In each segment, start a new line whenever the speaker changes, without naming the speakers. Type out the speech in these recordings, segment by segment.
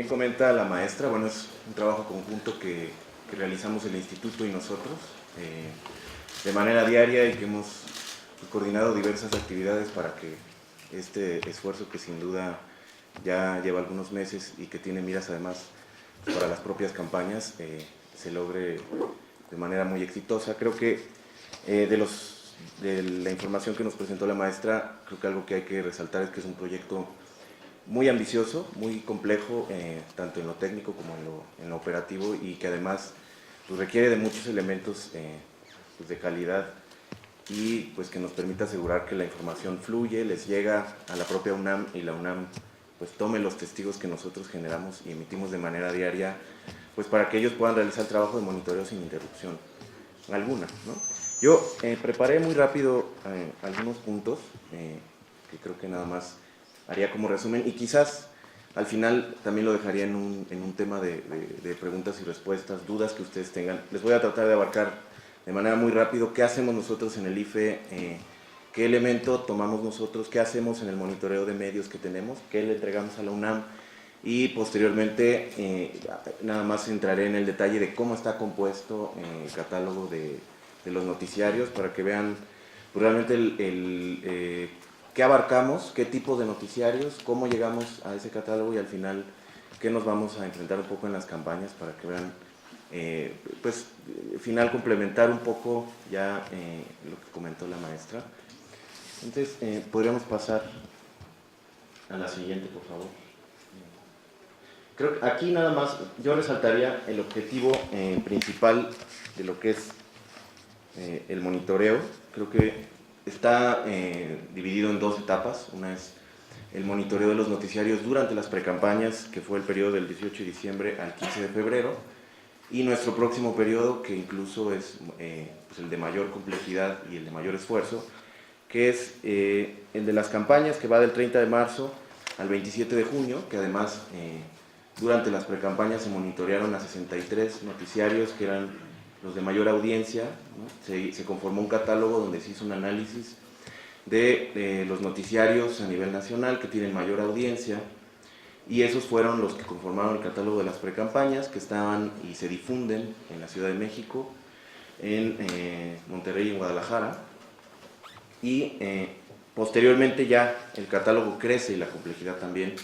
bien comenta la maestra, bueno, es un trabajo conjunto que realizamos el instituto y nosotros de manera diaria y que hemos coordinado diversas actividades para que este esfuerzo, que sin duda ya lleva algunos meses y que tiene miras además para las propias campañas, se logre de manera muy exitosa. Creo que de la información que nos presentó la maestra, creo que algo que hay que resaltar es que es un proyecto muy ambicioso, muy complejo, tanto en lo técnico como en lo operativo, y que además pues, requiere de muchos elementos pues, de calidad, y pues que nos permita asegurar que la información fluye, les llega a la propia UNAM, y la UNAM pues tome los testigos que nosotros generamos y emitimos de manera diaria, pues para que ellos puedan realizar el trabajo de monitoreo sin interrupción alguna, ¿no? Yo preparé muy rápido algunos puntos que creo que nada más haría como resumen, y quizás al final también lo dejaría en un tema de preguntas y respuestas, dudas que ustedes tengan. Les voy a tratar de abarcar de manera muy rápido qué hacemos nosotros en el IFE, qué elemento tomamos nosotros, qué hacemos en el monitoreo de medios que tenemos, qué le entregamos a la UNAM, y posteriormente nada más entraré en el detalle de cómo está compuesto el catálogo de los noticiarios, para que vean pues, realmente qué abarcamos, qué tipo de noticiarios, cómo llegamos a ese catálogo, y al final qué nos vamos a enfrentar un poco en las campañas, para que vean, pues, al final complementar un poco ya lo que comentó la maestra. Entonces, podríamos pasar a la siguiente, por favor. Creo que aquí nada más yo resaltaría el objetivo principal de lo que es el monitoreo. Creo que está dividido en dos etapas. Una es el monitoreo de los noticiarios durante las precampañas, que fue el periodo del 18 de diciembre al 15 de febrero, y nuestro próximo periodo, que incluso es pues el de mayor complejidad y el de mayor esfuerzo, que es el de las campañas, que va del 30 de marzo al 27 de junio, que además durante las precampañas se monitorearon a 63 noticiarios que eran los de mayor audiencia, ¿no? Se conformó un catálogo donde se hizo un análisis de los noticiarios a nivel nacional que tienen mayor audiencia, y esos fueron los que conformaron el catálogo de las precampañas, que estaban y se difunden en la Ciudad de México, en Monterrey y en Guadalajara, y posteriormente ya el catálogo crece y la complejidad también.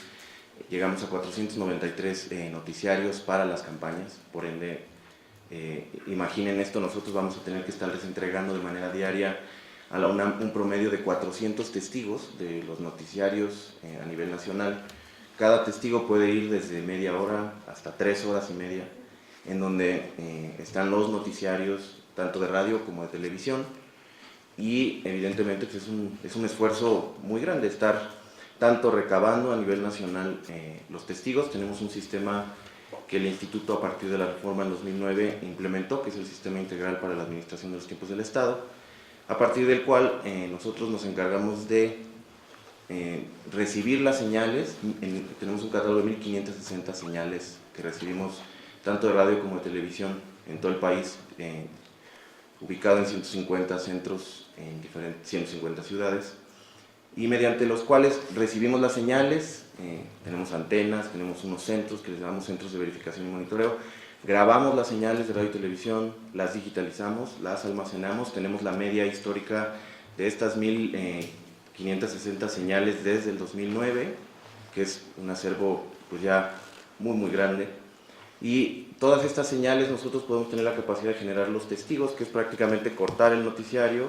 Llegamos a 493 noticiarios para las campañas, por ende, imaginen esto, nosotros vamos a tener que estarles entregando de manera diaria a la UNAM un promedio de 400 testigos de los noticiarios a nivel nacional. Cada testigo puede ir desde media hora hasta 3 horas y media, en donde están los noticiarios tanto de radio como de televisión, y evidentemente pues es un esfuerzo muy grande estar tanto recabando a nivel nacional los testigos. Tenemos un sistema que el Instituto, a partir de la reforma en 2009, implementó, que es el Sistema Integral para la Administración de los Tiempos del Estado, a partir del cual nosotros nos encargamos de recibir las señales. Tenemos un catálogo de 1560 señales que recibimos tanto de radio como de televisión en todo el país, ubicado en 150 centros en diferentes 150 ciudades, y mediante los cuales recibimos las señales. Tenemos antenas, tenemos unos centros que les llamamos centros de verificación y monitoreo, grabamos las señales de radio y televisión, las digitalizamos, las almacenamos, tenemos la media histórica de estas 1560 señales desde el 2009, que es un acervo pues ya muy grande, y todas estas señales nosotros podemos tener la capacidad de generar los testigos, que es prácticamente cortar el noticiario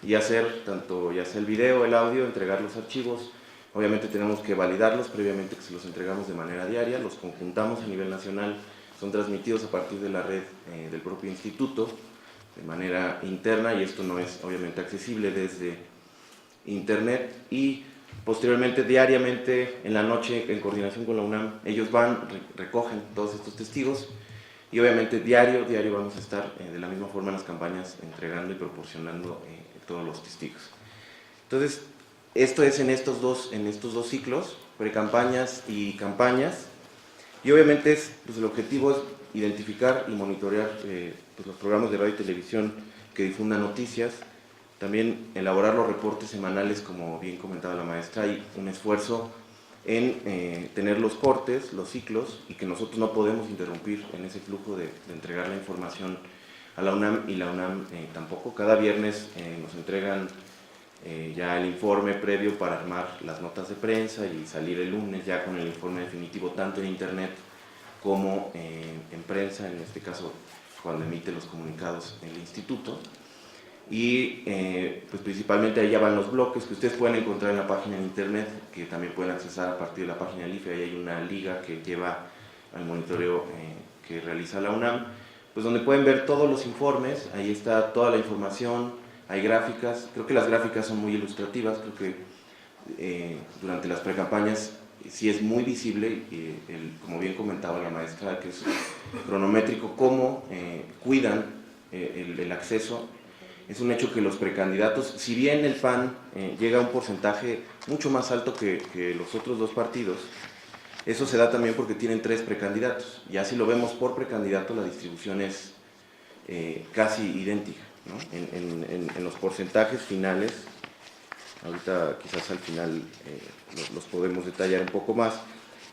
y hacer tanto ya sea el video, el audio, entregar los archivos. Obviamente tenemos que validarlos previamente, que se los entregamos de manera diaria, los conjuntamos a nivel nacional, son transmitidos a partir de la red del propio instituto de manera interna, y esto no es obviamente accesible desde internet, y posteriormente diariamente en la noche, en coordinación con la UNAM, ellos van, recogen todos estos testigos, y obviamente diario vamos a estar de la misma forma en las campañas entregando y proporcionando todos los testigos. Entonces, esto es en estos dos ciclos, precampañas y campañas, y obviamente pues el objetivo es identificar y monitorear pues los programas de radio y televisión que difundan noticias, también elaborar los reportes semanales, como bien comentaba la maestra. Hay un esfuerzo en tener los cortes, los ciclos, y que nosotros no podemos interrumpir en ese flujo de entregar la información a la UNAM, y la UNAM tampoco. Cada viernes nos entregan ya el informe previo para armar las notas de prensa y salir el lunes ya con el informe definitivo, tanto en internet como en prensa, en este caso cuando emite los comunicados el instituto. Y pues principalmente ahí ya van los bloques que ustedes pueden encontrar en la página de internet, que también pueden accesar a partir de la página del IFE. Ahí hay una liga que lleva al monitoreo que realiza la UNAM, pues donde pueden ver todos los informes. Ahí está toda la información, hay gráficas. Creo que las gráficas son muy ilustrativas. Creo que durante las precampañas sí es muy visible, como bien comentaba la maestra, que es cronométrico, cómo cuidan el acceso. Es un hecho que los precandidatos, si bien el PAN llega a un porcentaje mucho más alto que los otros dos partidos, eso se da también porque tienen 3 precandidatos. Ya si lo vemos por precandidato, la distribución es casi idéntica, ¿no? En los porcentajes finales, ahorita quizás al final los podemos detallar un poco más,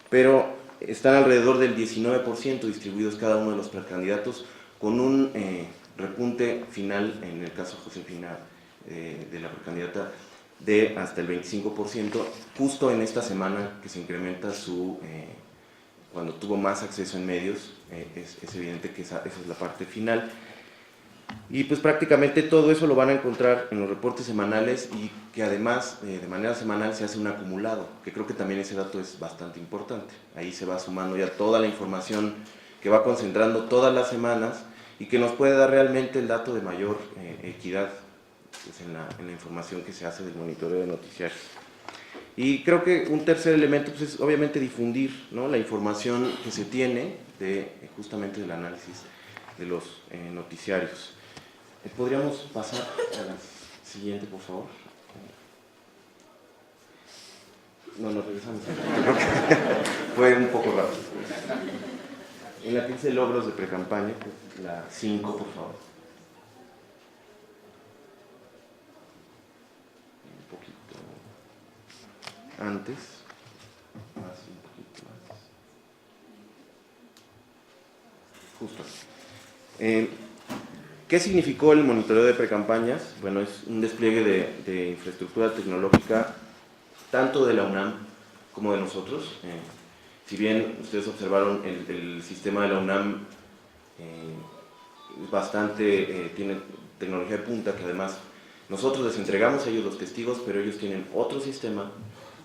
pero están alrededor del 19% distribuidos cada uno de los precandidatos, con un repunte final, en el caso de Josefina, de la precandidata, de hasta el 25%, justo en esta semana que se incrementa cuando tuvo más acceso en medios. Es evidente que esa es la parte final. Y pues prácticamente todo eso lo van a encontrar en los reportes semanales, y que además de manera semanal se hace un acumulado, que creo que también ese dato es bastante importante. Ahí se va sumando ya toda la información que va concentrando todas las semanas, y que nos puede dar realmente el dato de mayor equidad pues, en la información que se hace del monitoreo de noticiarios. Y creo que un tercer elemento pues, es obviamente difundir, ¿no?, la información que se tiene justamente del análisis de los noticiarios. ¿Podríamos pasar a la siguiente, por favor? No, nos regresamos. Fue un poco rápido. En la que dice logros de precampaña, pues, la 5, por favor. Un poquito antes. Más, un poquito más. Justo. ¿Qué significó el monitoreo de precampañas? Bueno, es un despliegue de infraestructura tecnológica, tanto de la UNAM como de nosotros. Si bien ustedes observaron, el sistema de la UNAM tiene tecnología de punta, que además nosotros les entregamos a ellos los testigos, pero ellos tienen otro sistema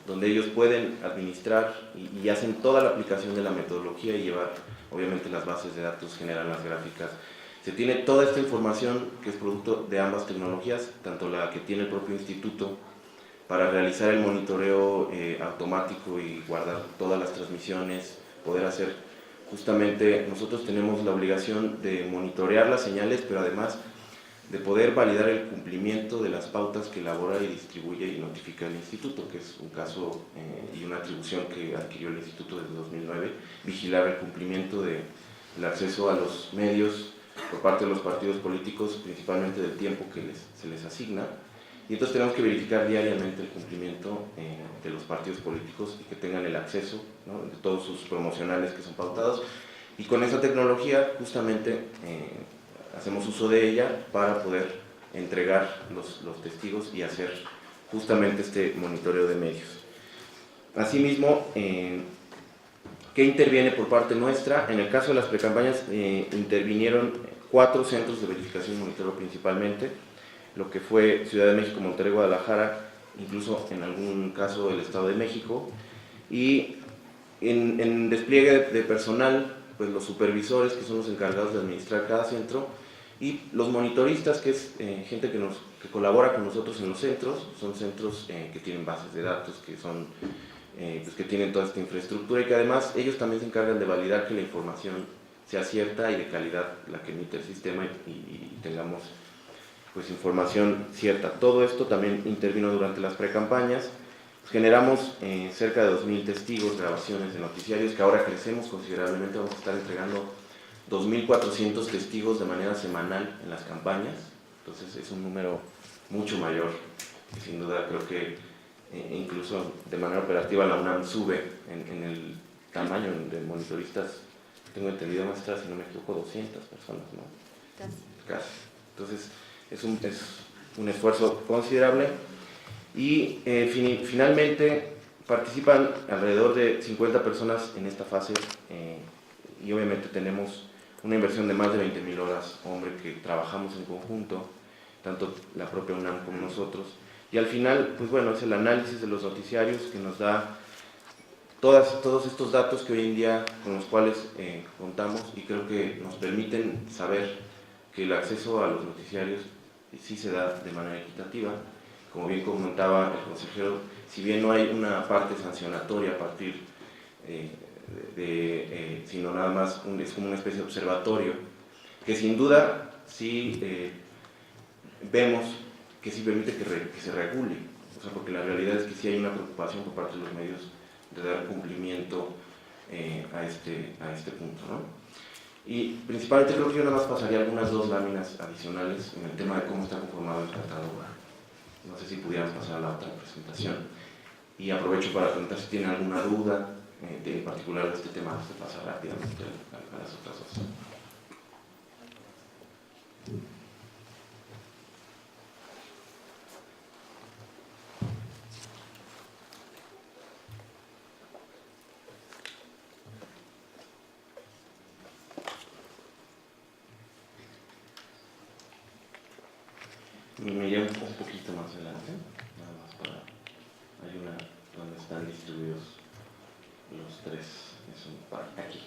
donde ellos pueden administrar y hacen toda la aplicación de la metodología y llevar, obviamente, las bases de datos, generan las gráficas. Se tiene toda esta información que es producto de ambas tecnologías, tanto la que tiene el propio instituto para realizar el monitoreo automático y guardar todas las transmisiones, poder hacer, justamente nosotros tenemos la obligación de monitorear las señales, pero además de poder validar el cumplimiento de las pautas que elabora y distribuye y notifica el instituto, que es un caso y una atribución que adquirió el instituto desde 2009, vigilar el cumplimiento del acceso a los medios por parte de los partidos políticos, principalmente del tiempo que se les asigna. Y entonces tenemos que verificar diariamente el cumplimiento de los partidos políticos y que tengan el acceso, ¿no?, de todos sus promocionales que son pautados. Y con esa tecnología justamente hacemos uso de ella para poder entregar los testigos y hacer justamente este monitoreo de medios. Asimismo, ¿qué interviene por parte nuestra? En el caso de las precampañas intervinieron 4 centros de verificación y monitoreo principalmente, lo que fue Ciudad de México, Monterrey, Guadalajara, incluso en algún caso el Estado de México. Y en despliegue de personal, pues los supervisores, que son los encargados de administrar cada centro, y los monitoristas, que es gente que colabora con nosotros en los centros. Son centros que tienen bases de datos, pues que tienen toda esta infraestructura, y que además ellos también se encargan de validar que la información sea cierta y de calidad la que emite el sistema, y tengamos pues información cierta. Todo esto también intervino durante las precampañas. Generamos cerca de 2.000 testigos, grabaciones de noticiarios, que ahora crecemos considerablemente. Vamos a estar entregando 2.400 testigos de manera semanal en las campañas. Entonces es un número mucho mayor, que sin duda creo que incluso de manera operativa la UNAM sube en el tamaño de monitoristas, tengo entendido, maestra, si no me equivoco, 200 personas, ¿no? Casi. Entonces, es un esfuerzo considerable. Y finalmente participan alrededor de 50 personas en esta fase, y obviamente tenemos una inversión de más de 20.000 horas, hombre, que trabajamos en conjunto, tanto la propia UNAM como nosotros. Y al final, pues bueno, es el análisis de los noticiarios que nos da todos estos datos que hoy en día con los cuales contamos, y creo que nos permiten saber que el acceso a los noticiarios sí se da de manera equitativa. Como bien comentaba el consejero, si bien no hay una parte sancionatoria a partir sino nada más es como una especie de observatorio, que sin duda sí vemos que sí permite que se regule, o sea, porque la realidad es que sí hay una preocupación por parte de los medios de dar cumplimiento a este punto, ¿no? Y principalmente creo que yo nada más pasaría algunas 2 láminas adicionales en el tema de cómo está conformado el catálogo. No sé si pudieran pasar a la otra presentación. Y aprovecho para preguntar si tienen alguna duda en particular de este tema, se pasa rápidamente a las otras 2. Me llevo un poquito más adelante, nada más para... Hay una donde están distribuidos los 3, aquí.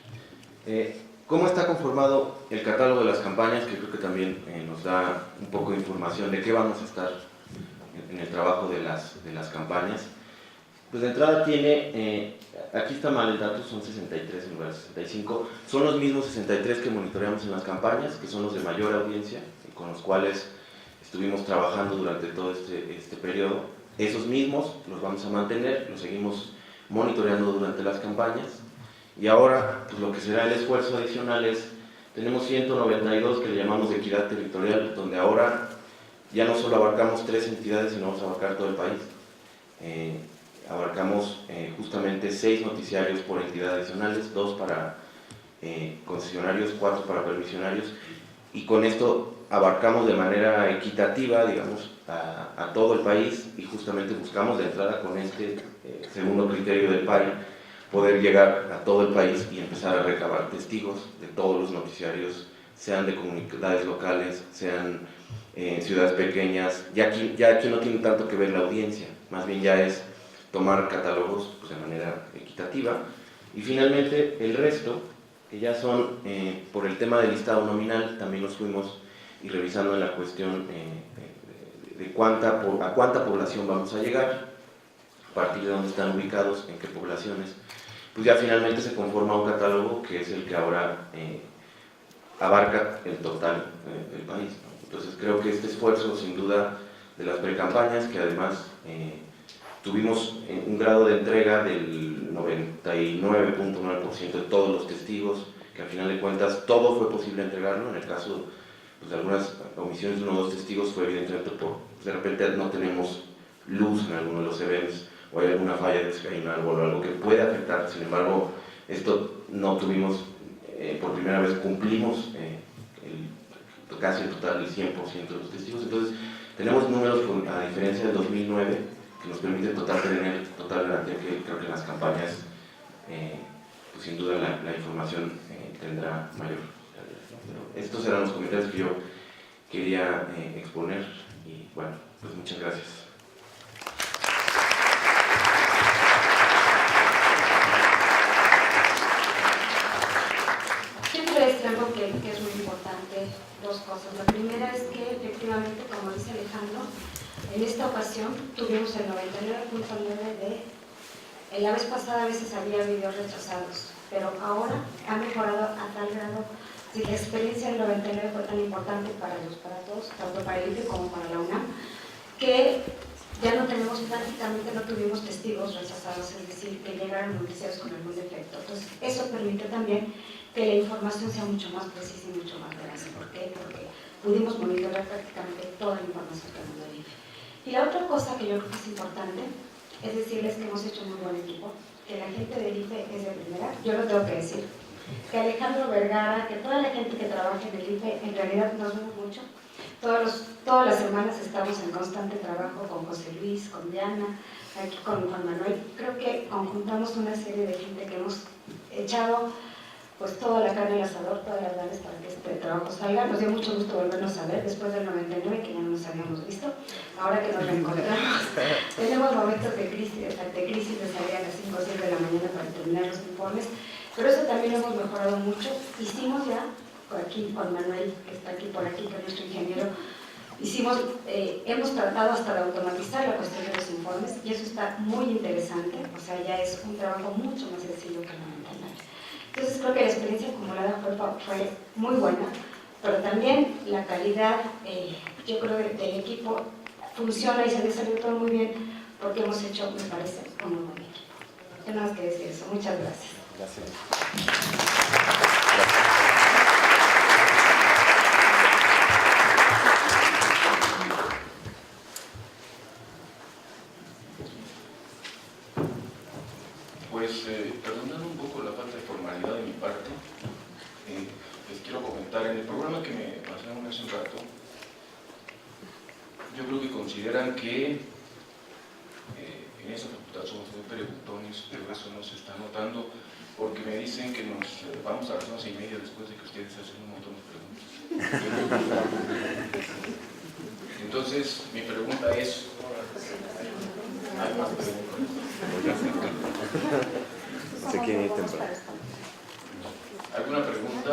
¿Cómo está conformado el catálogo de las campañas? Que creo que también nos da un poco de información de qué vamos a estar en el trabajo de las campañas. Pues de entrada tiene, aquí está mal el dato, son 63 en lugar de 65, son los mismos 63 que monitoreamos en las campañas, que son los de mayor audiencia, con los cuales estuvimos trabajando durante todo este periodo. Esos mismos los vamos a mantener, los seguimos monitoreando durante las campañas, y ahora pues lo que será el esfuerzo adicional es, tenemos 192 que le llamamos de equidad territorial, donde ahora ya no solo abarcamos 3 entidades, sino vamos a abarcar todo el país. Abarcamos justamente 6 noticiarios por entidad adicionales, 2 para concesionarios, 4 para permisionarios, y con esto abarcamos de manera equitativa, digamos, a todo el país, y justamente buscamos de entrada con este segundo criterio del PAI poder llegar a todo el país y empezar a recabar testigos de todos los noticiarios, sean de comunidades locales, sean ciudades pequeñas. Ya aquí no tiene tanto que ver la audiencia, más bien ya es tomar catálogos pues, de manera equitativa. Y finalmente el resto, que ya son por el tema del listado nominal, también los fuimos y revisando en la cuestión de a cuánta población vamos a llegar, a partir de dónde están ubicados, en qué poblaciones, pues ya finalmente se conforma un catálogo que es el que ahora abarca el total del país, ¿no? Entonces creo que este esfuerzo, sin duda, de las precampañas, que además tuvimos un grado de entrega del 99.9% de todos los testigos, que al final de cuentas todo fue posible entregarlo. En el caso pues, de algunas omisiones de 1 o 2 testigos fue evidentemente por, de repente no tenemos luz en alguno de los eventos, o hay alguna falla de Sky en algo o algo que puede afectar. Sin embargo, esto no tuvimos, por primera vez cumplimos casi el total del 100% de los testigos. Entonces tenemos números, a diferencia del 2009, que nos permite tener total garantía, que creo que en las campañas pues sin duda la información tendrá mayor calidad, ¿no? Pero estos eran los comentarios que yo quería exponer, y bueno, pues muchas gracias.
Siempre es algo que es muy importante, 2 cosas. La primera es que efectivamente, como dice Alejandro, en esta ocasión tuvimos el 99.9 de... La vez pasada a veces había videos retrasados, pero ahora ha mejorado a tal grado que la experiencia del 99 fue tan importante para todos, tanto para el IFE como para la UNAM, que ya no tenemos, prácticamente no tuvimos testigos rechazados, es decir, que llegaron noticiarios con algún defecto. Entonces, eso permite también que la información sea mucho más precisa y mucho más veraz. ¿Por qué? Porque pudimos monitorear prácticamente toda la información que nos dio el IFE. Y la otra cosa que yo creo que es importante es decirles que hemos hecho un muy buen equipo, que la gente del IFE es de primera, yo lo tengo que decir, que Alejandro Vergara, que toda la gente que trabaja en el IFE, en realidad nos vemos mucho. Todas las semanas estamos en constante trabajo con José Luis, con Diana, aquí con Juan Manuel. Creo que conjuntamos una serie de gente que hemos echado pues toda la carne al asador, todas las ganas para que este trabajo salga. Nos dio mucho gusto volvernos a ver después del 99, que ya no nos habíamos visto. Ahora que nos reencontramos, tenemos momentos de crisis de salir a las 5 o 6 de la mañana para terminar los informes, pero eso también lo hemos mejorado mucho. Hicimos ya, por aquí, Juan Manuel, que está aquí por aquí, que es nuestro ingeniero, hemos tratado hasta de automatizar la cuestión de los informes, y eso está muy interesante, o sea, ya es un trabajo mucho más sencillo que el 99. Entonces creo que la experiencia acumulada fue muy buena, pero también la calidad, yo creo, del equipo funciona y se ha salido todo muy bien, porque hemos hecho, me parece, un muy buen equipo. No tengo más que decir eso. Muchas gracias.
Gracias.
Pues, perdonando un poco la falta de formalidad de mi parte, les quiero comentar, en el programa que me pasaron hace un rato, yo creo que consideran que en esa facultad somos muy preguntones, pero eso no se está notando, porque me dicen que nos vamos a las 11:30 después de que ustedes hacen un montón de preguntas. Entonces, mi pregunta es, ¿hay más preguntas?
Se quiere ir temprano.
¿Alguna pregunta?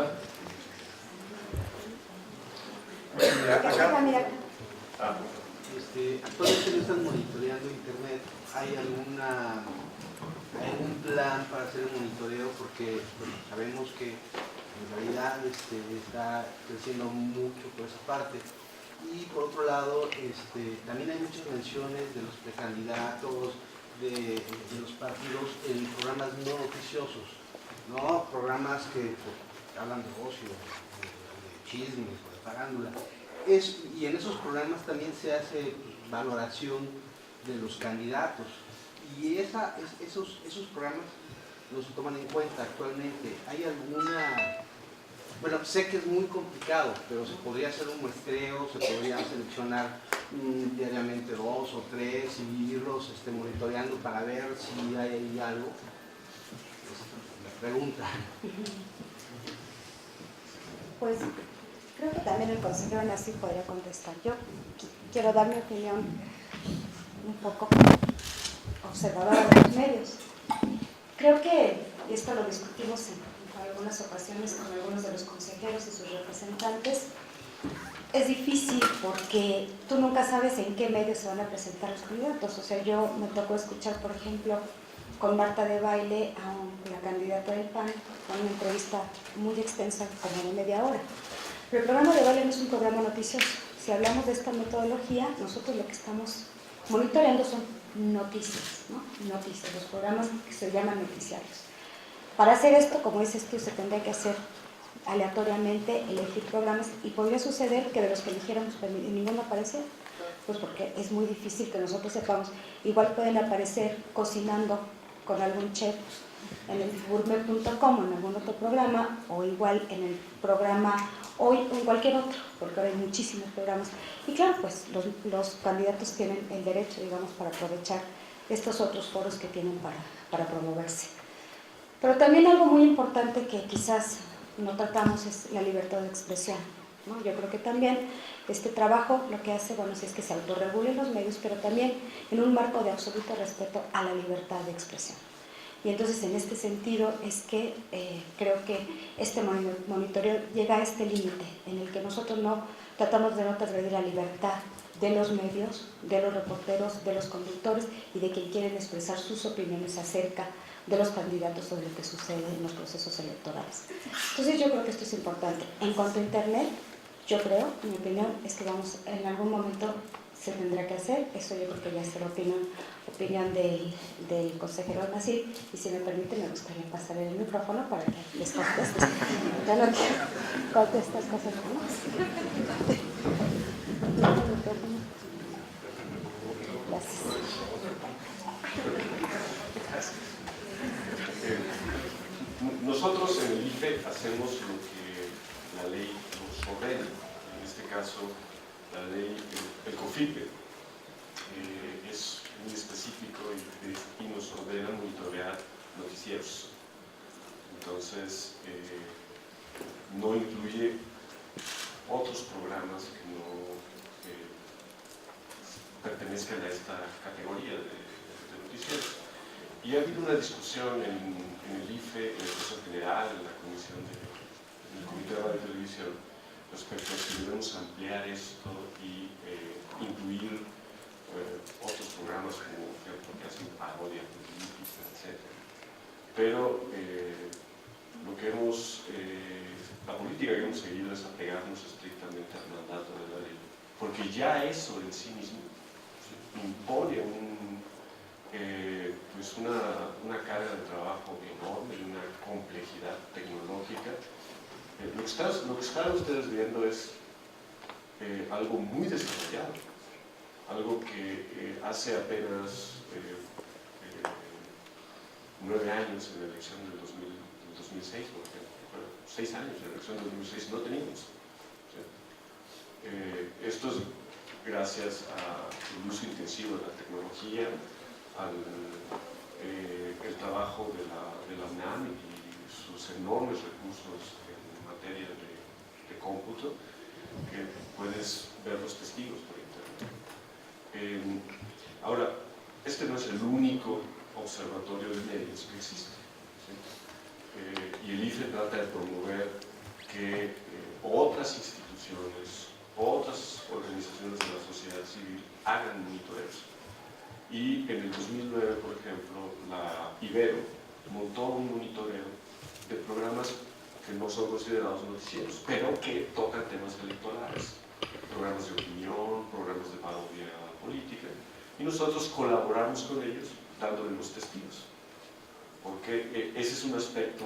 Actualmente no están monitoreando internet. ¿Hay algún plan para hacer el monitoreo? Porque bueno, sabemos que en realidad está creciendo mucho por esa parte. Y por otro lado, también hay muchas menciones de los precandidatos, de los partidos en programas no noticiosos, ¿no? Programas que hablan de ocio, de chismes, de farándula. Y en esos programas también se hace valoración de los candidatos. Y esos programas no se toman en cuenta actualmente. ¿Hay alguna...? Bueno, sé que es muy complicado, pero se podría hacer un muestreo, se podría seleccionar diariamente 2 o 3 y irlos monitoreando para ver si hay algo. Me pregunta.
Pues creo que también el consejero Nassi podría contestar. Yo quiero dar mi opinión un poco observadora de los medios. Creo que, y esto lo discutimos en algunas ocasiones con algunos de los consejeros y sus representantes, es difícil porque tú nunca sabes en qué medios se van a presentar los candidatos. O sea, yo me tocó escuchar, por ejemplo, con Marta de Baile a la candidata del PAN, con una entrevista muy extensa, como de media hora. Pero el programa de Baile no es un programa noticioso. Si hablamos de esta metodología, nosotros lo que estamos monitoreando son noticias, ¿no? Noticias, los programas que se llaman noticiarios. Para hacer esto, como dices tú, se tendría que hacer aleatoriamente, elegir programas, y podría suceder que de los que eligiéramos ninguno apareciera, pues porque es muy difícil que nosotros sepamos. Igual pueden aparecer cocinando con algún chef en el gourmet.com o en algún otro programa, o igual en el programa Hoy o en cualquier otro, porque ahora hay muchísimos programas. Y claro, pues los candidatos tienen el derecho, digamos, para aprovechar estos otros foros que tienen para promoverse. Pero también algo muy importante que quizás no tratamos es la libertad de expresión, ¿no? Yo creo que también este trabajo lo que hace, bueno, sí es que se autorregulen los medios, pero también en un marco de absoluto respeto a la libertad de expresión. Y entonces en este sentido es que creo que este monitoreo llega a este límite en el que nosotros no tratamos de no transgredir la libertad de los medios, de los reporteros, de los conductores y de quien quieren expresar sus opiniones acerca de los candidatos sobre lo que sucede en los procesos electorales. Entonces yo creo que esto es importante. En cuanto a internet, yo creo, mi opinión, es que vamos, en algún momento se tendrá que hacer. Eso yo creo que ya es la opinión del consejero Nassi, y si me permite me gustaría pasar el micrófono para que les conteste. Ya no quiero contestar cosas más. Gracias.
caso la ley, el COFIPE, es muy específico y nos ordena monitorear noticieros. Entonces, no incluye otros programas que no pertenezcan a esta categoría de noticieros. Y ha habido una discusión en el IFE, en el Consejo General, en la Comisión en el Comité de Radio y Televisión, respecto a si debemos ampliar esto y incluir otros programas como que hacen parodia política, etc. Pero la política que hemos seguido es apegarnos estrictamente al mandato de la ley, porque ya eso en sí mismo impone pues una carga de trabajo enorme y una complejidad tecnológica. Lo que están ustedes viendo es algo muy desarrollado, algo que hace apenas 9 años en la elección del 2006, por ejemplo, 6 años en la elección del 2006 no teníamos. Esto es gracias al uso intensivo de la tecnología, al trabajo de la UNAM y sus enormes recursos en materia de cómputo, que puedes ver los testigos por internet. Ahora, este no es el único observatorio de medios que existe, ¿sí? Y el IFE trata de promover que otras instituciones, otras organizaciones de la sociedad civil hagan monitoreos. Y en el 2009, por ejemplo, la Ibero montó un monitoreo de programas que no son considerados noticieros, pero que tocan temas electorales, programas de opinión, programas de parodia política, y nosotros colaboramos con ellos dándoles los testigos, porque ese es un aspecto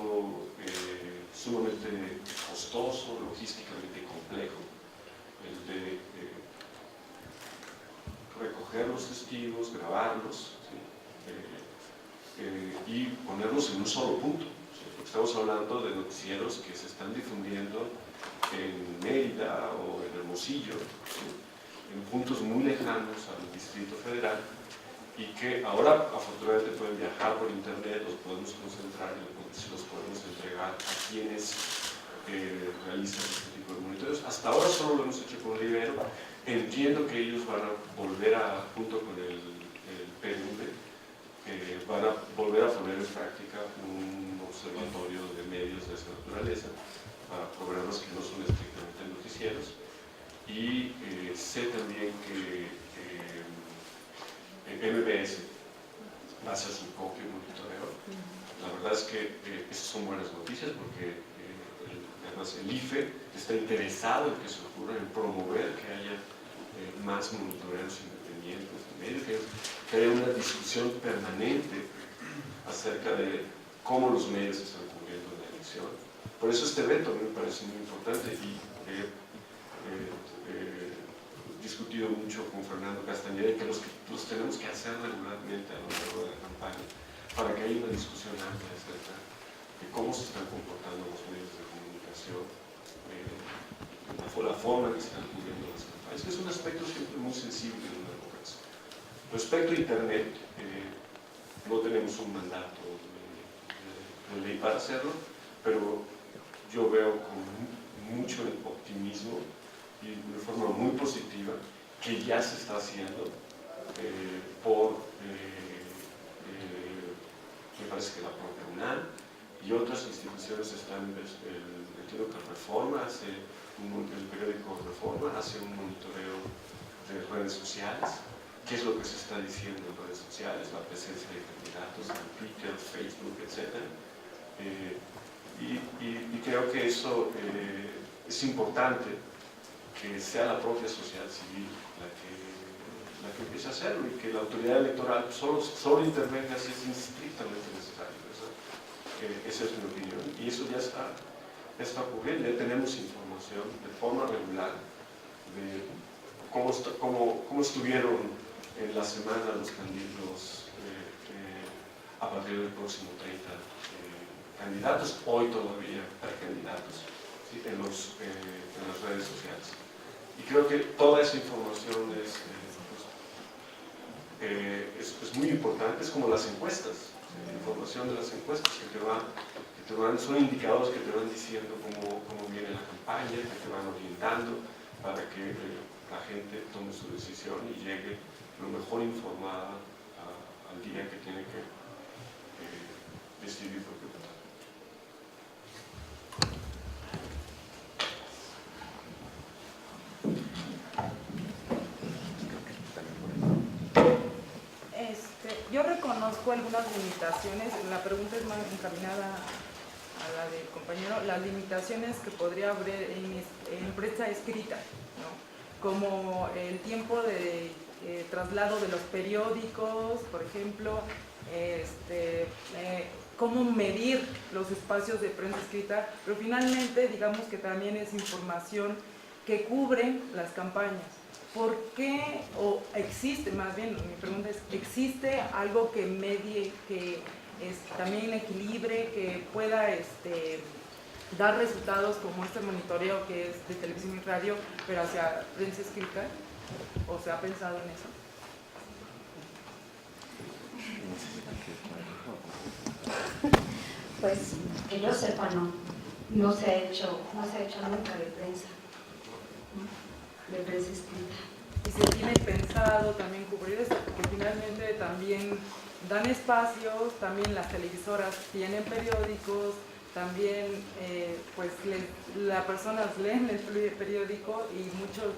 sumamente costoso, logísticamente complejo, el de recoger los testigos, grabarlos, ¿sí? Y ponerlos en un solo punto, ¿sí? Porque estamos hablando de noticieros que se están difundiendo en Mérida o en Hermosillo, ¿sí? En puntos muy lejanos al Distrito Federal, y que ahora afortunadamente pueden viajar por internet, los podemos concentrar y los podemos entregar a quienes realizan este tipo de monitoreos. Hasta ahora solo lo hemos hecho con Libero. Entiendo que ellos van a volver junto con el PNV, van a volver a poner en práctica un observatorio de medios de esa naturaleza para programas que no son estrictamente noticieros. Y sé también que MBS va a hacer su propio monitoreo. La verdad es que esas son buenas noticias porque además el IFE está interesado en que se ocurra, en promover que haya más monitoreos independientes de medios, que haya una discusión permanente acerca de cómo los medios están cubriendo la elección. Por eso este evento a mí me parece muy importante y he discutido mucho con Fernando Castañeda que los tenemos que hacer regularmente a lo largo de la campaña para que haya una discusión amplia acerca de cómo se están comportando los medios de comunicación, la forma que se están cubriendo las campañas, que es un aspecto siempre muy sensible en una democracia. Respecto a Internet, no tenemos un mandato de ley para hacerlo, pero yo veo con mucho optimismo y de forma muy positiva que ya se está haciendo me parece que la propia UNAM y otras instituciones están, entiendo que Reforma el periódico Reforma hace un monitoreo de redes sociales, qué es lo que se está diciendo en redes sociales, la presencia de candidatos en Twitter, Facebook, etc. Y creo que eso es importante, que sea la propia sociedad civil la que empiece a hacerlo y que la autoridad electoral solo intervenga si es estrictamente necesario. Esa es mi opinión y eso ya está ocurriendo. Ya tenemos información de forma regular de cómo estuvieron en la semana los candidatos a partir del próximo 30 candidatos, hoy todavía precandidatos, ¿sí? en las redes sociales. Y creo que toda esa información es muy importante, es como las encuestas, la información de las encuestas son indicadores que te van diciendo cómo viene la campaña, que te van orientando para que la gente tome su decisión y llegue lo mejor informada al día que tiene que decidir por qué votar.
Yo reconozco algunas limitaciones, la pregunta es más encaminada a la del compañero, las limitaciones que podría haber en prensa escrita, ¿no? Como el tiempo de traslado de los periódicos, por ejemplo, cómo medir los espacios de prensa escrita, pero finalmente digamos que también es información que cubre las campañas. ¿Por qué, o existe, más bien, mi pregunta es, ¿existe algo que medie, que también equilibre, que pueda dar resultados como este monitoreo que es de televisión y radio, pero hacia prensa escrita? ¿O se ha pensado en eso?
Pues que yo sepa, no se ha hecho nunca de prensa escrita.
Y se tiene pensado también cubrir esto, porque finalmente también dan espacios, también las televisoras tienen periódicos, también pues las personas leen el periódico y muchos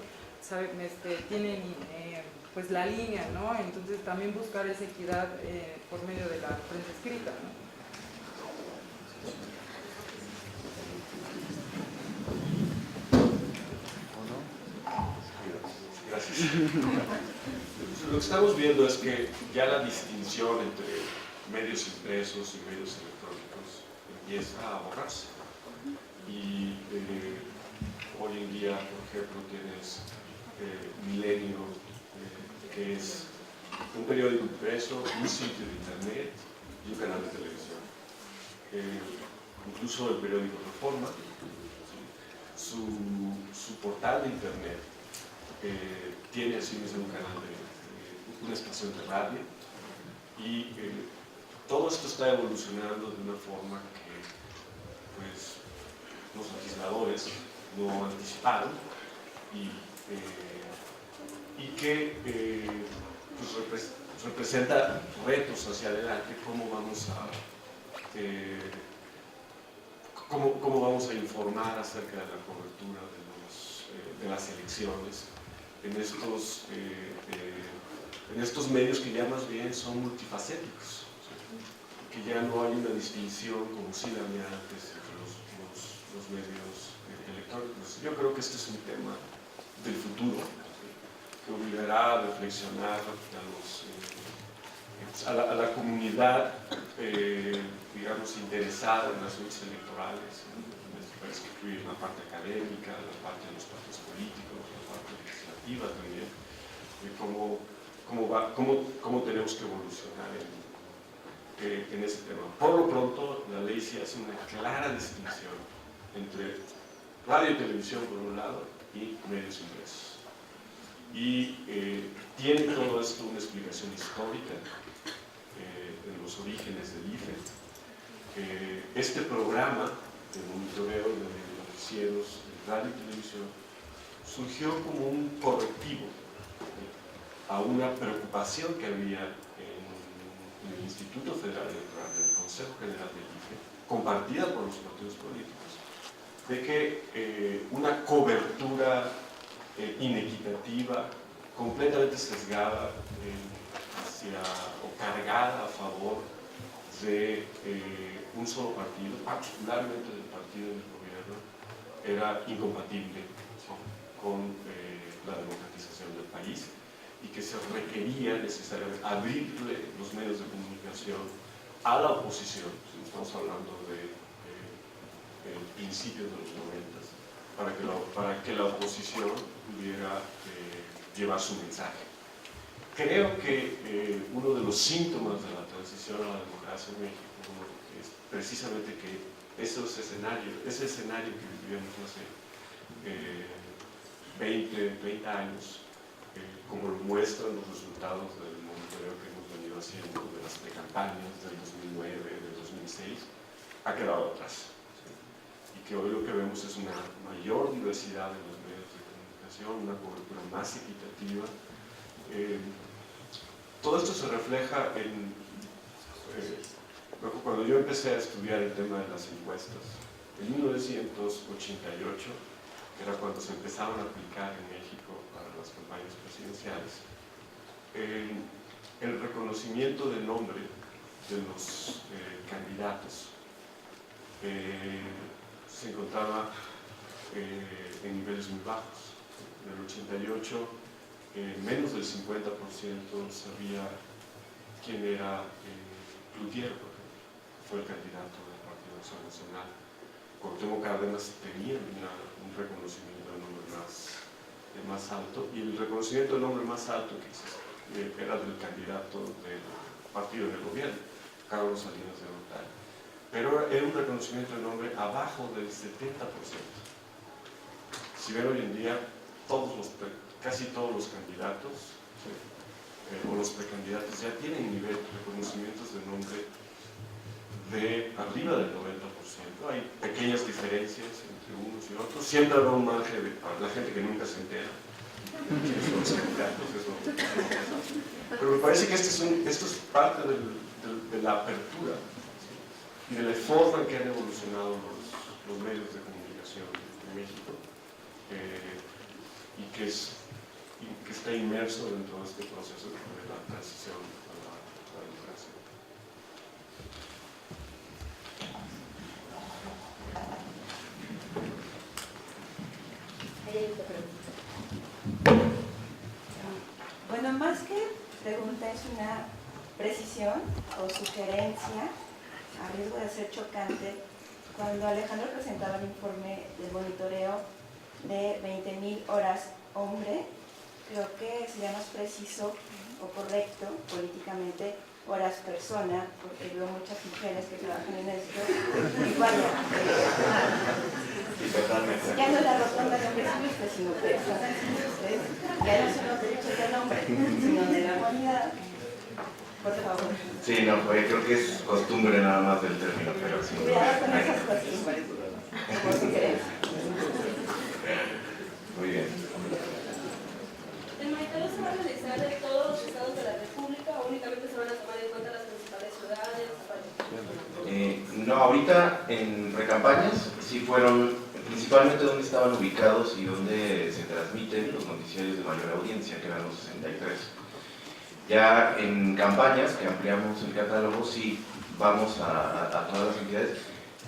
tienen pues la línea, ¿no? Entonces también buscar esa equidad por medio de la prensa escrita, ¿no?
Gracias. Lo que estamos viendo es que ya la distinción entre medios impresos y medios electrónicos empieza a borrarse. Y hoy en día, por ejemplo, tienes Milenio, que es un periódico impreso, un sitio de internet y un canal de televisión. Incluso el periódico Reforma, su portal de internet tiene asimismo un canal una estación de radio, y todo esto está evolucionando de una forma que pues los legisladores no anticiparon y que pues representa retos hacia adelante. ¿Cómo vamos a informar acerca de la cobertura de las elecciones en estos medios que ya más bien son multifacéticos, que ya no hay una distinción como sí la había antes entre los medios electrónicos? Yo creo que este es un tema del futuro que obligará a reflexionar a la comunidad digamos interesada en las luchas electorales, para incluir la parte académica, la parte de los partidos políticos, la parte legislativa también, de cómo tenemos que evolucionar en ese tema. Por lo pronto, la ley sí hace una clara distinción entre radio y televisión por un lado y medios impresos. Y tiene todo esto una explicación histórica en los orígenes del IFE. Este programa de monitoreo de noticieros de radio y televisión surgió como un correctivo a una preocupación que había en el Instituto Federal Electoral, del Consejo General del IFE, compartida por los partidos políticos, de que una cobertura inequitativa, completamente sesgada o cargada a favor de un solo partido, particularmente del partido del gobierno, era incompatible con la democratización del país, y que se requería necesariamente abrirle los medios de comunicación a la oposición, si estamos hablando de principios de los 90, para que la oposición pudiera llevar su mensaje. Creo que uno de los síntomas de la transición a la democracia en México es precisamente que ese escenario que vivíamos hace 20 años, como lo muestran los resultados del monitoreo que hemos venido haciendo de las precampañas del 2009, del 2006, ha quedado atrás. Y que hoy lo que vemos es una mayor diversidad en los medios de comunicación, una cobertura más equitativa. Todo esto se refleja en... cuando yo empecé a estudiar el tema de las encuestas, en 1988, que era cuando se empezaban a aplicar en México para las campañas presidenciales, el reconocimiento de nombre de los candidatos se encontraba en niveles muy bajos. En el 88, menos del 50% sabía quién era Cloutier, por ejemplo, que fue el candidato del Partido Acción Nacional. Cuauhtémoc Cárdenas tenía un reconocimiento de nombre más alto, y el reconocimiento del nombre más alto que era del candidato del partido en el gobierno, Carlos Salinas de Gortari. Pero era un reconocimiento de nombre abajo del 70%. Si ven hoy en día, casi todos los candidatos o los precandidatos ya tienen nivel de reconocimientos de nombre de arriba del 90%. Hay pequeñas diferencias entre unos y otros. Siempre habrá un margen para la gente que nunca se entera quiénes son los candidatos. Pero me parece que esto es parte de la apertura y de la forma en que han evolucionado los medios de comunicación en México, y que está inmerso dentro de este proceso de la transición a la democracia.
Bueno, más que pregunta es una precisión o sugerencia, a riesgo de ser chocante. Cuando Alejandro presentaba el informe del monitoreo de 20.000 horas hombre, creo que sería más preciso o correcto políticamente horas persona, porque veo muchas mujeres que trabajan en esto. Y vaya, ya no es la rotonda de hombres ilustres, sino personas ilustres, ya no son los derechos del hombre, sino de la humanidad. Por favor.
Sí, no, creo que es costumbre nada más del término, pero sí.
Cuidado con esas costumbres, como sugerencia.
Muy bien.
¿El monitoreo se va a realizar en todos los estados de la República o únicamente se van a tomar en cuenta las principales ciudades?
No, ahorita en precampañas sí fueron principalmente donde estaban ubicados y donde se transmiten los noticiarios de mayor audiencia, que eran los 63. Ya en campañas, que ampliamos el catálogo, sí vamos a todas las entidades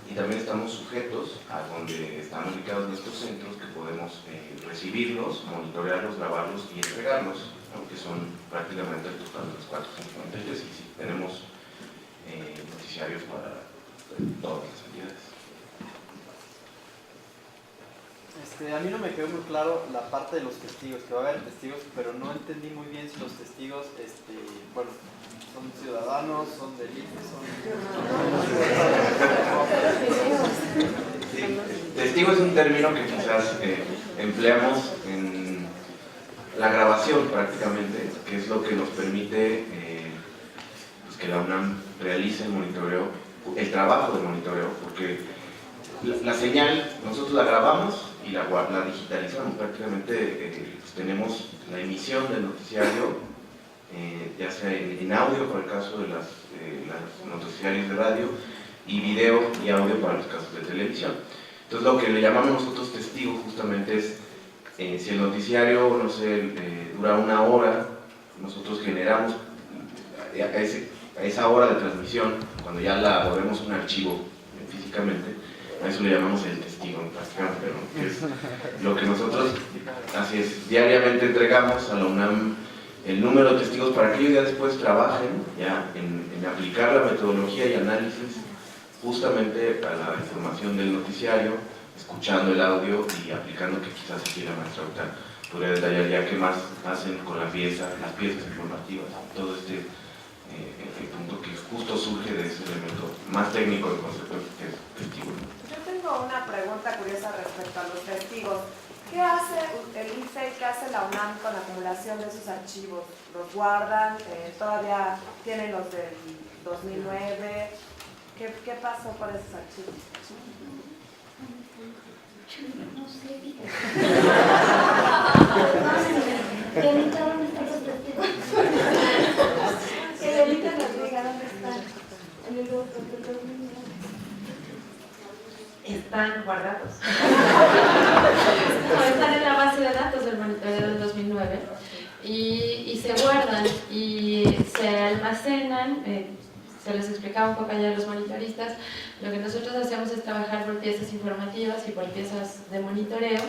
y también estamos sujetos a donde están ubicados nuestros centros, que podemos recibirlos, monitorearlos, grabarlos y entregarlos, ¿no? Que son prácticamente el total de los 493, y sí, tenemos noticiarios para todas las entidades.
A mí no me quedó muy claro la parte de los testigos, que va a haber testigos, pero no entendí muy bien si los testigos, bueno, son ciudadanos, son del IFE,
Sí, testigo es un término que quizás empleamos en la grabación prácticamente, que es lo que nos permite pues que la UNAM realice el monitoreo, el trabajo de monitoreo, porque la señal nosotros la grabamos y la digitalizamos. Prácticamente pues tenemos la emisión del noticiario, ya sea en audio para el caso de los noticiarios de radio, y video y audio para los casos de televisión. Entonces lo que le llamamos nosotros testigo justamente es, si el noticiario, no sé, dura 1 hora, nosotros generamos a esa hora de transmisión, cuando ya la volvemos un archivo físicamente, a eso le llamamos el testigo prácticamente, ¿no? Que es lo que nosotros, así es, diariamente entregamos a la UNAM el número de testigos para que ellos ya después trabajen ya en aplicar la metodología y análisis justamente a la información del noticiario, escuchando el audio y aplicando, que quizás aquí la maestra ahorita podría detallar ya qué más hacen con las piezas informativas, todo este punto que justo surge de ese elemento más técnico del concepto que es testigo.
Yo tengo una pregunta curiosa respecto a los testigos. ¿Qué hace el IFE, qué hace la UNAM con la acumulación de esos archivos? ¿Los guardan? ¿Todavía tienen los del 2009? ¿Qué pasó con esos archivos?
No sé, Dianita, ¿dónde están los testigos? Que Dianita nos diga dónde están. En el 2009.
Están guardados. No, están en la base de datos del monitoreo del 2009 y se guardan y se almacenan. Se les explicaba un poco allá a los monitoristas. Lo que nosotros hacemos es trabajar por piezas informativas y por piezas de monitoreo,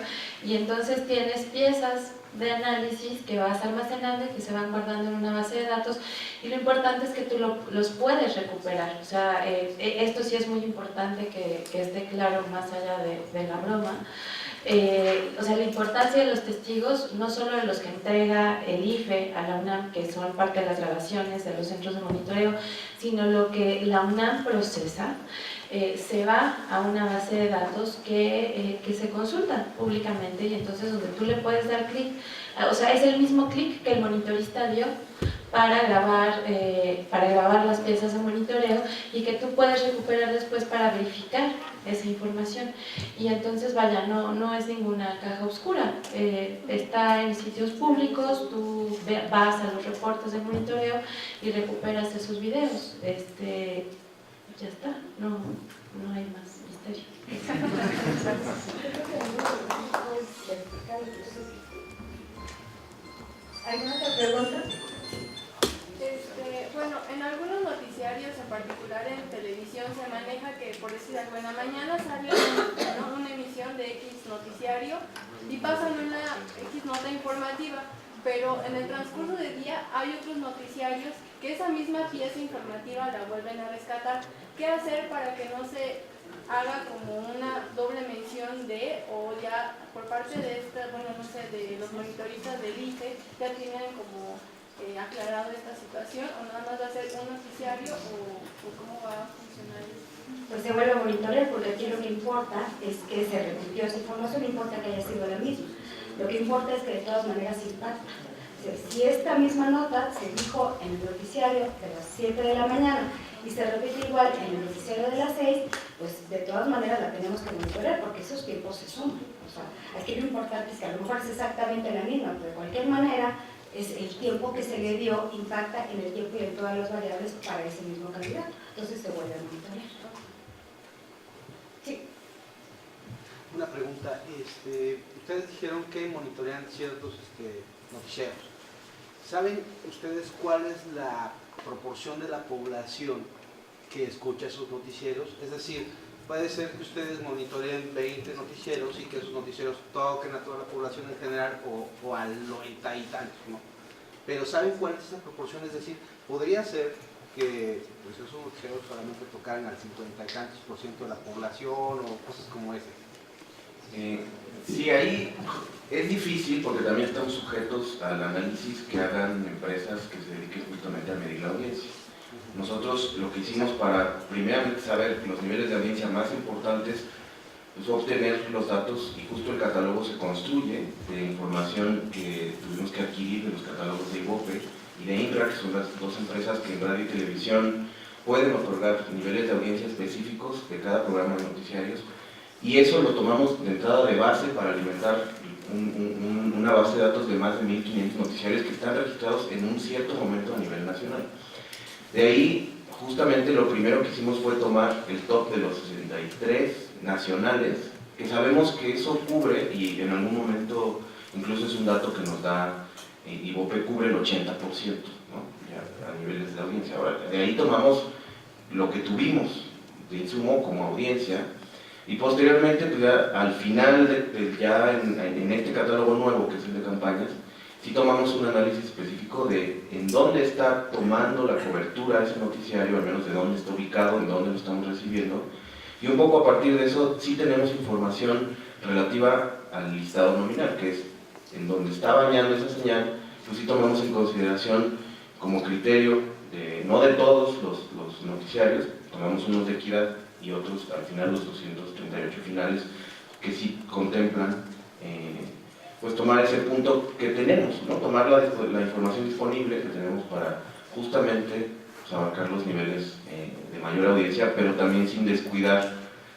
y entonces tienes piezas de análisis que vas almacenando y que se van guardando en una base de datos, y lo importante es que tú los puedes recuperar. O sea, esto sí es muy importante que esté claro más allá de la broma. O sea, la importancia de los testigos, no solo de los que entrega el IFE a la UNAM, que son parte de las grabaciones de los centros de monitoreo, sino lo que la UNAM procesa, se va a una base de datos que se consulta públicamente, y entonces donde tú le puedes dar clic, o sea, es el mismo clic que el monitorista dio para grabar las piezas de monitoreo, y que tú puedes recuperar después para verificar esa información. Y entonces, vaya, no es ninguna caja oscura, está en sitios públicos, tú vas a los reportes de monitoreo y recuperas esos videos. Ya está, no hay más misterio.
¿Alguna otra pregunta?
Bueno, en algunos noticiarios, en particular en televisión, se maneja que, por decir algo, en la mañana sale una emisión de X noticiario y pasan una X nota informativa, pero en el transcurso del día hay otros noticiarios que esa misma pieza informativa la vuelven a rescatar. ¿Qué hacer para que no se haga como una doble mención de, o ya por parte de de los monitoristas del IFE ya tienen como aclarado esta situación, o nada más va a ser un noticiario, o cómo va a funcionar eso?
Pues se vuelve a monitorear, porque aquí lo que importa es que se repitió esa información, no importa que haya sido la misma. Lo que importa es que de todas maneras impacta. Si esta misma nota se dijo en el noticiario de las 7 de la mañana y se repite igual en el noticiario de las 6, pues de todas maneras la tenemos que monitorear, porque esos tiempos se suman. O sea, aquí lo importante es que a lo mejor es exactamente la misma, pero de cualquier manera es el tiempo que se le dio impacta en el tiempo y en todas las variables para ese mismo candidato. Entonces se vuelve a monitorear. Sí.
Una pregunta. Ustedes dijeron que monitorean ciertos noticieros. ¿Saben ustedes cuál es la proporción de la población que escucha esos noticieros? Es decir, puede ser que ustedes monitoreen 20 noticieros y que esos noticieros toquen a toda la población en general, o al 90 y tantos, ¿no? Pero ¿saben cuál es esa proporción? Es decir, podría ser que pues, esos noticieros solamente tocaran al 50 y tantos % de la población, o cosas como ese.
Sí, ahí es difícil porque también estamos sujetos al análisis que hagan empresas que se dediquen justamente a medir la audiencia. Nosotros lo que hicimos para primeramente saber los niveles de audiencia más importantes, pues obtener los datos, y justo el catálogo se construye de información que tuvimos que adquirir de los catálogos de IVOPE y de INRA, que son las dos empresas que en radio y televisión pueden otorgar niveles de audiencia específicos de cada programa de noticiarios. Y eso lo tomamos de entrada de base para alimentar una base de datos de más de 1.500 noticiarios que están registrados en un cierto momento a nivel nacional. De ahí, justamente lo primero que hicimos fue tomar el top de los 63 nacionales, que sabemos que eso cubre, y en algún momento incluso es un dato que nos da IVOPE, cubre el 80%, ¿no? Ya a niveles de audiencia. Ahora, de ahí tomamos lo que tuvimos de insumo como audiencia, y posteriormente, pues ya al final, en este catálogo nuevo, que es el de campañas, sí tomamos un análisis específico de en dónde está tomando la cobertura ese noticiario, al menos de dónde está ubicado, en dónde lo estamos recibiendo, y un poco a partir de eso sí tenemos información relativa al listado nominal, que es en donde está bañando esa señal, pues sí tomamos en consideración como criterio, no de todos los noticiarios, tomamos unos de equidad y otros, al final los 238 finales, que sí contemplan pues tomar ese punto que tenemos, ¿no? Tomar la información disponible que tenemos para justamente pues, abarcar los niveles de mayor audiencia, pero también sin descuidar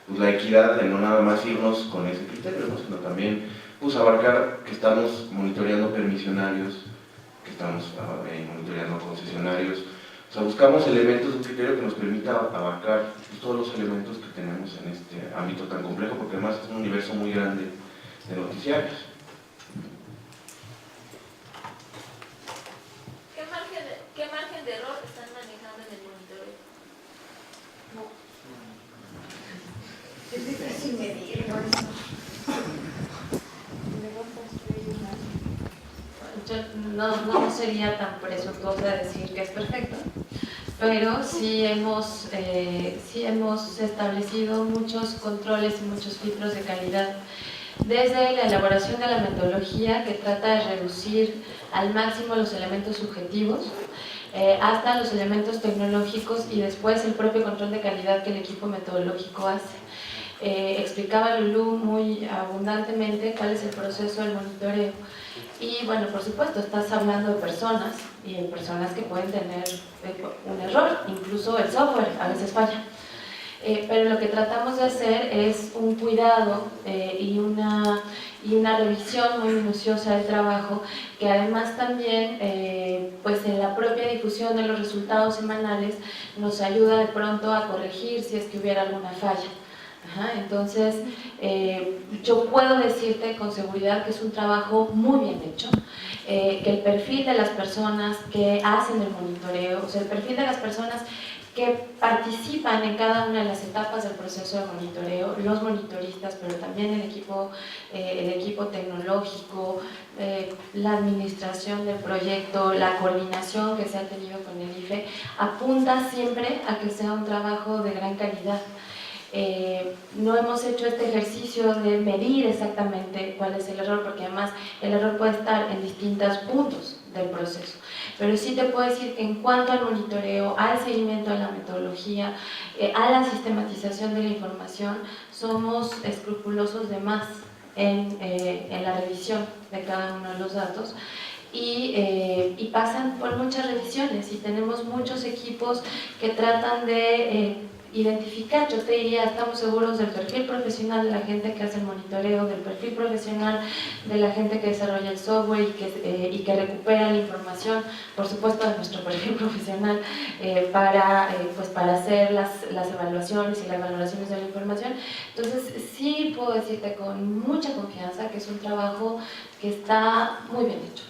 pues, la equidad de no nada más irnos con ese criterio, ¿no? Sino también pues, abarcar que estamos monitoreando permisionarios, que estamos monitoreando concesionarios. O sea, buscamos elementos de un criterio que nos permita abarcar pues, todos los elementos que tenemos en este ámbito tan complejo, porque además es un universo muy grande de noticiarios.
¿Qué margen de error están manejando en el monitoreo?
Es difícil medir por eso.
Yo no sería tan presuntuosa de decir que es perfecto, pero sí hemos establecido muchos controles y muchos filtros de calidad, desde la elaboración de la metodología que trata de reducir al máximo los elementos subjetivos, hasta los elementos tecnológicos y después el propio control de calidad que el equipo metodológico hace. Explicaba Lulú muy abundantemente cuál es el proceso del monitoreo. Y bueno, por supuesto, estás hablando de personas y de personas que pueden tener un error, incluso el software a veces falla. Pero lo que tratamos de hacer es un cuidado y una revisión muy minuciosa del trabajo, que además también pues en la propia difusión de los resultados semanales nos ayuda de pronto a corregir si es que hubiera alguna falla. Entonces, yo puedo decirte con seguridad que es un trabajo muy bien hecho, que el perfil de las personas que hacen el monitoreo, o sea, el perfil de las personas que participan en cada una de las etapas del proceso de monitoreo, los monitoristas, pero también el equipo tecnológico, la administración del proyecto, la coordinación que se ha tenido con el IFE, apunta siempre a que sea un trabajo de gran calidad. No hemos hecho este ejercicio de medir exactamente cuál es el error, porque además el error puede estar en distintos puntos del proceso. Pero sí te puedo decir que en cuanto al monitoreo, al seguimiento de la metodología, a la sistematización de la información, somos escrupulosos de más en la revisión de cada uno de los datos. Y pasan por muchas revisiones y tenemos muchos equipos que tratan de identificar, yo te diría, estamos seguros del perfil profesional de la gente que hace el monitoreo, del perfil profesional de la gente que desarrolla el software y que recupera la información, por supuesto de nuestro perfil profesional para hacer las evaluaciones y las valoraciones de la información. Entonces sí puedo decirte con mucha confianza que es un trabajo que está muy bien hecho.